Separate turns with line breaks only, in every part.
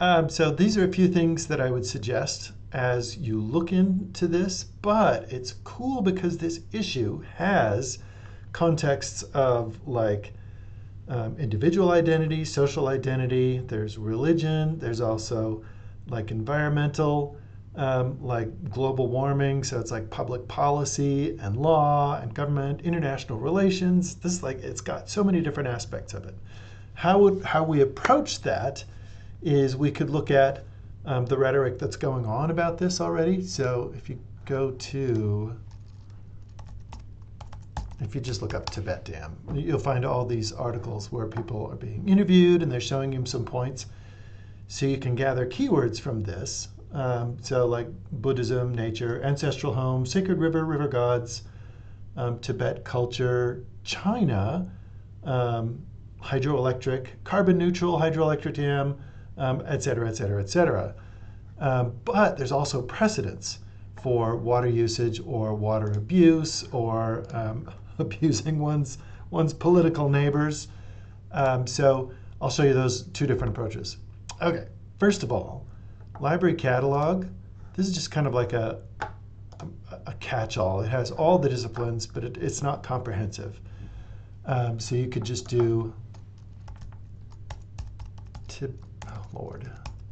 So these are a few things that I would suggest as you look into this, but it's cool because this issue has contexts of like individual identity, social identity, there's religion, there's also like environmental, like global warming, so it's like public policy and law and government, international relations. This is like, it's got so many different aspects of it. How we approach that is we could look at the rhetoric that's going on about this already. So if you go to, if you just look up Tibet Dam, you'll find all these articles where people are being interviewed and they're showing you some points. So you can gather keywords from this. So like Buddhism, nature, ancestral home, sacred river, river gods, Tibet culture, China, hydroelectric, carbon neutral hydroelectric dam, et cetera, et cetera, et cetera. But there's also precedents for water usage or water abuse or abusing one's political neighbors. So I'll show you those two different approaches. Okay, first of all, library catalog. This is just kind of like a catch-all. It has all the disciplines, but it's not comprehensive. So you could just do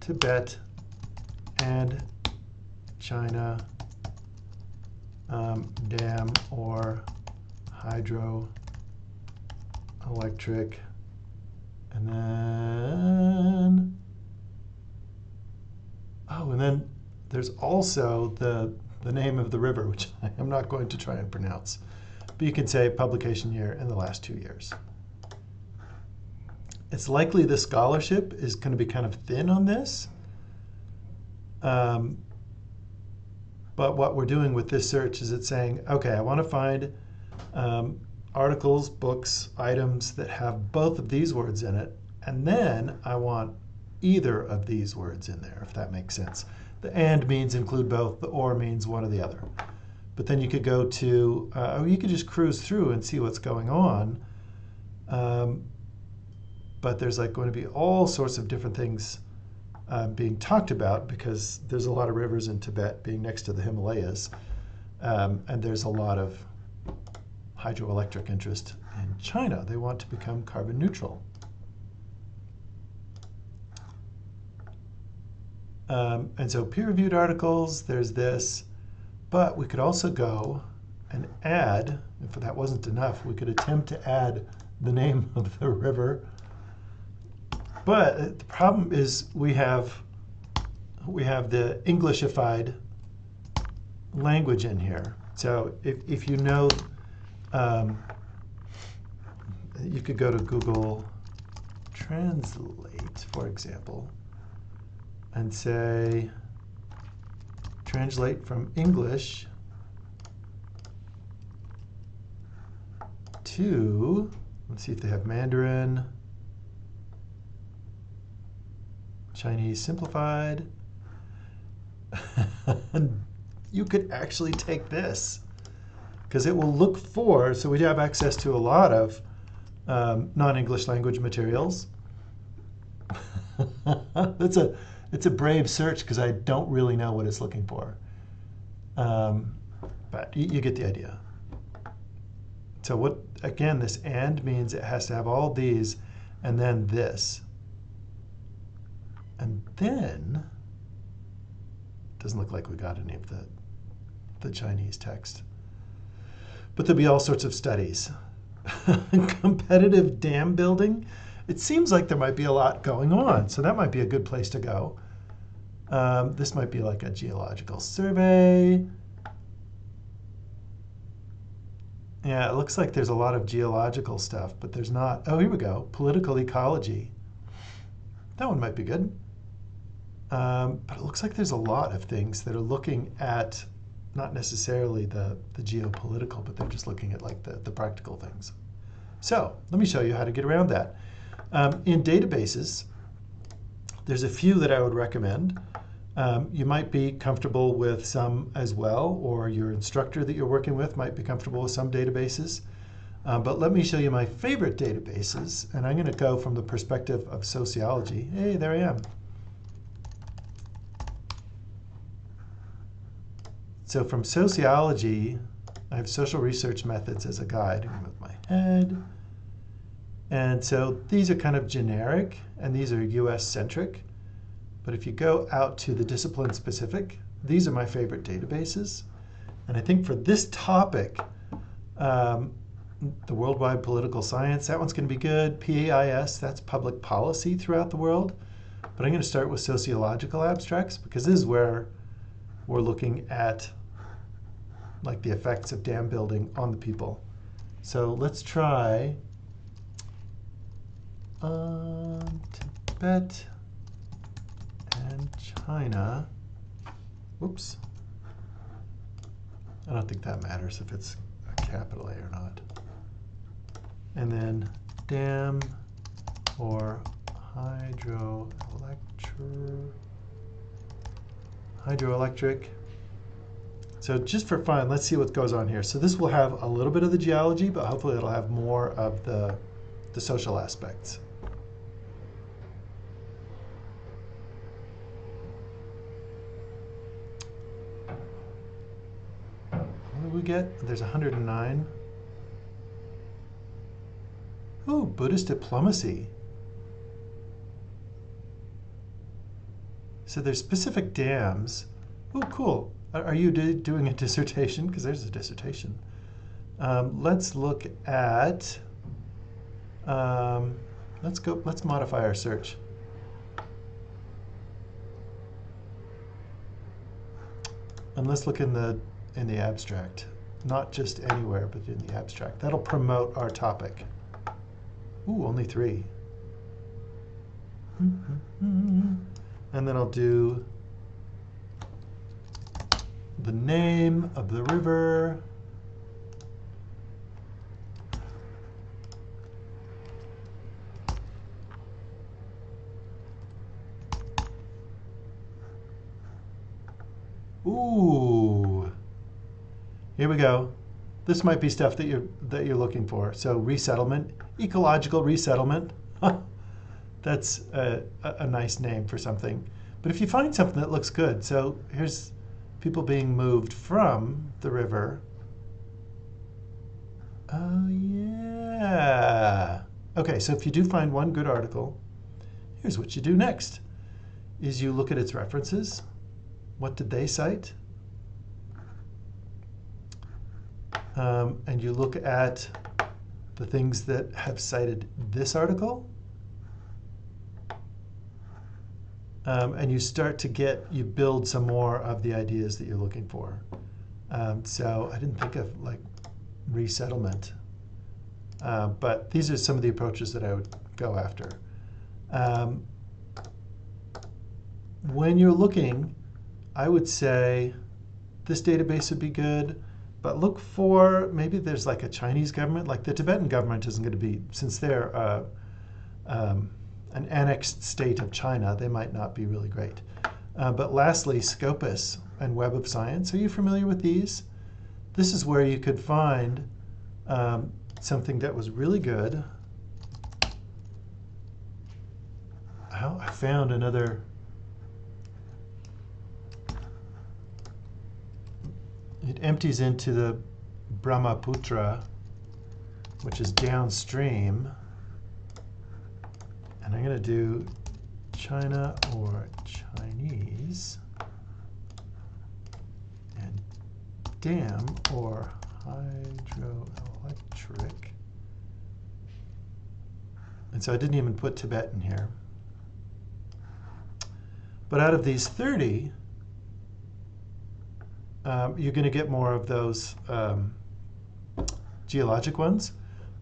Tibet and China dam or hydroelectric, and then and then there's also the name of the river, which I'm not going to try and pronounce, but you can say publication year in the last 2 years. It's likely the scholarship is going to be kind of thin on this. But what we're doing with this search is it's saying, okay, I want to find articles, books, items that have both of these words in it, and then I want either of these words in there, if that makes sense. The and means include both, the or means one or the other. But then you could go to, or you could just cruise through and see what's going on. But there's like going to be all sorts of different things being talked about because there's a lot of rivers in Tibet being next to the Himalayas. And there's a lot of hydroelectric interest in China. They want to become carbon neutral. And so peer-reviewed articles, there's this. But we could also go and add, if that wasn't enough, we could attempt to add the name of the river. But the problem is we have the Englishified language in here. So if you know, you could go to Google Translate, for example, and say, translate from English to, let's see if they have Mandarin, Chinese simplified. You could actually take this because it will look for, so we have access to a lot of non-English language materials. It's a brave search because I don't really know what it's looking for. But you get the idea. So what, again, this and means it has to have all these and then this. And then, it doesn't look like we got any of the Chinese text. But there'll be all sorts of studies. Competitive dam building. It seems like there might be a lot going on, so that might be a good place to go. This might be like a geological survey. Yeah, it looks like there's a lot of geological stuff, but there's not. Oh, here we go. Political ecology. That one might be good. But it looks like there's a lot of things that are looking at not necessarily the geopolitical, but they're just looking at like the practical things. So let me show you how to get around that. In databases, there's a few that I would recommend. You might be comfortable with some as well, or your instructor that you're working with might be comfortable with some databases. But let me show you my favorite databases, and I'm going to go from the perspective of sociology. Hey, there I am. So from sociology, I have social research methods as a guide. Move my head. And so these are kind of generic, and these are US-centric. But if you go out to the discipline specific, these are my favorite databases. And I think for this topic, the Worldwide Political Science, that one's going to be good. PAIS, that's public policy throughout the world. But I'm going to start with sociological abstracts because this is where we're looking at like the effects of dam building on the people. So let's try Tibet and China. Whoops. I don't think that matters if it's a capital A or not. And then dam or hydroelectric. So just for fun, let's see what goes on here. So this will have a little bit of the geology, but hopefully it'll have more of the social aspects. What do we get? There's 109. Ooh, Buddhist diplomacy. So there's specific dams. Oh, cool. Are you doing a dissertation? Because there's a dissertation. Let's look at, let's modify our search. And let's look in the abstract. Not just anywhere, but in the abstract. That'll promote our topic. Ooh, only 3. And then I'll do the name of the river. Ooh. Here we go. This might be stuff that you're looking for. So resettlement, ecological resettlement. That's a nice name for something. But if you find something that looks good, so here's people being moved from the river. Oh, yeah. Okay, so if you do find one good article, here's what you do next, is you look at its references. What did they cite? And you look at the things that have cited this article. And you start to you build some more of the ideas that you're looking for. So I didn't think of like resettlement, but these are some of the approaches that I would go after. When you're looking, I would say this database would be good, but look for, maybe there's like a Chinese government, like the Tibetan government isn't going to be, since they're an annexed state of China, they might not be really great. But lastly, Scopus and Web of Science. Are you familiar with these? This is where you could find something that was really good. I found another. It empties into the Brahmaputra, which is downstream. And I'm going to do China or Chinese, and dam or hydroelectric. And so I didn't even put Tibet in here. But out of these 30, you're going to get more of those geologic ones.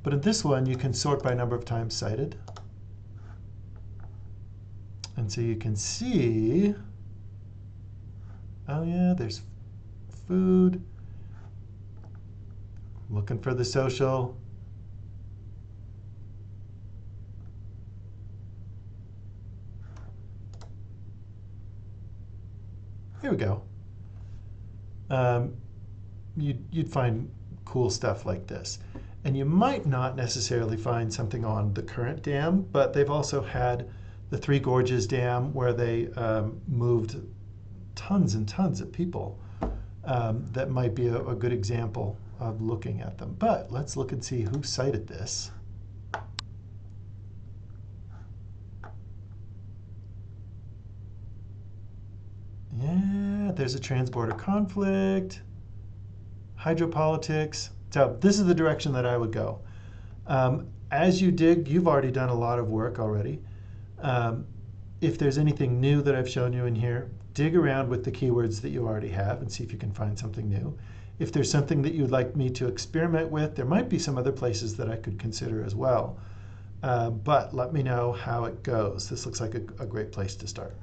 But in this one, you can sort by number of times cited. And so you can see, oh yeah, there's food. Looking for the social. Here we go. You'd find cool stuff like this. And you might not necessarily find something on the current dam, but they've also had the Three Gorges Dam where they moved tons and tons of people. that might be a good example of looking at them. But let's look and see who cited this. Yeah, there's a transborder conflict, hydropolitics. So this is the direction that I would go. As you dig, you've already done a lot of work already. If there's anything new that I've shown you in here, dig around with the keywords that you already have and see if you can find something new. If there's something that you'd like me to experiment with, there might be some other places that I could consider as well. But let me know how it goes. This looks like a great place to start.